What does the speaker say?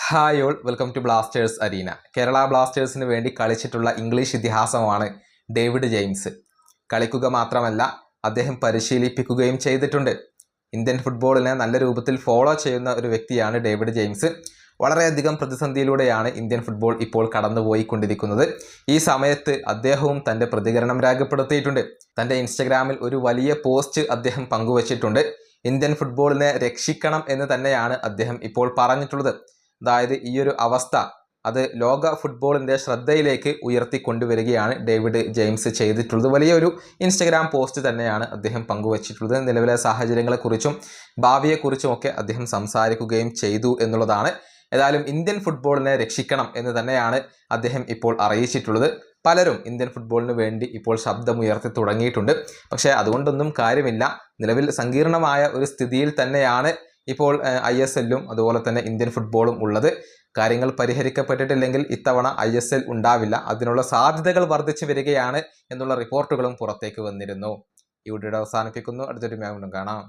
Hi all, welcome to Blasters arena. Kerala ബ്ലാസ്റ്റേഴ്സിന് വേണ്ടി കളിച്ചിട്ടുള്ള ഇംഗ്ലീഷ് ഇതിഹാസമാണ് ഡേവിഡ് ജെയിംസ്. കളിക്കുക മാത്രമല്ല, അദ്ദേഹം പരിശീലിപ്പിക്കുകയും ചെയ്തിട്ടുണ്ട്. ഇന്ത്യൻ ഫുട്ബോളിനെ നല്ല രൂപത്തിൽ ഫോളോ ചെയ്യുന്ന ഒരു വ്യക്തിയാണ് ഡേവിഡ് ജെയിംസ്. വളരെയധികം പ്രതിസന്ധിയിലൂടെയാണ് ഇന്ത്യൻ ഫുട്ബോൾ ഇപ്പോൾ കടന്നുപോയിക്കൊണ്ടിരിക്കുന്നത്. ഈ സമയത്ത് അദ്ദേഹവും തൻ്റെ പ്രതികരണം രേഖപ്പെടുത്തിയിട്ടുണ്ട്. തൻ്റെ ഇൻസ്റ്റഗ്രാമിൽ ഒരു വലിയ പോസ്റ്റ് അദ്ദേഹം പങ്കുവച്ചിട്ടുണ്ട്. ഇന്ത്യൻ ഫുട്ബോളിനെ രക്ഷിക്കണം എന്ന് തന്നെയാണ് അദ്ദേഹം ഇപ്പോൾ പറഞ്ഞിട്ടുള്ളത്. അതായത് ഈ ഒരു അവസ്ഥ അത് ലോക ഫുട്ബോളിൻ്റെ ശ്രദ്ധയിലേക്ക് ഉയർത്തിക്കൊണ്ടുവരികയാണ് ഡേവിഡ് ജെയിംസ് ചെയ്തിട്ടുള്ളത്. വലിയൊരു ഇൻസ്റ്റഗ്രാം പോസ്റ്റ് തന്നെയാണ് അദ്ദേഹം പങ്കുവച്ചിട്ടുള്ളത്. നിലവിലെ സാഹചര്യങ്ങളെക്കുറിച്ചും ഭാവിയെക്കുറിച്ചുമൊക്കെ അദ്ദേഹം സംസാരിക്കുകയും ചെയ്തു എന്നുള്ളതാണ്. ഏതായാലും ഇന്ത്യൻ ഫുട്ബോളിനെ രക്ഷിക്കണം എന്ന് തന്നെയാണ് അദ്ദേഹം ഇപ്പോൾ അറിയിച്ചിട്ടുള്ളത്. പലരും ഇന്ത്യൻ ഫുട്ബോളിന് വേണ്ടി ഇപ്പോൾ ശബ്ദമുയർത്തി തുടങ്ങിയിട്ടുണ്ട്. പക്ഷേ അതുകൊണ്ടൊന്നും കാര്യമില്ല. നിലവിൽ സങ്കീർണമായ ഒരു സ്ഥിതിയിൽ തന്നെയാണ് ഇപ്പോൾ ISL-ഉം അതുപോലെ തന്നെ ഇന്ത്യൻ ഫുട്ബോളും ഉള്ളത്. കാര്യങ്ങൾ പരിഹരിക്കപ്പെട്ടിട്ടില്ലെങ്കിൽ ഇത്തവണ ISL ഉണ്ടാവില്ല. അതിനുള്ള സാധ്യതകൾ വർദ്ധിച്ചു വരികയാണ് എന്നുള്ള റിപ്പോർട്ടുകളും പുറത്തേക്ക് വന്നിരുന്നു. ഈ വീഡിയോ അവസാനിപ്പിക്കുന്നു. അടുത്തൊരു കാണാം.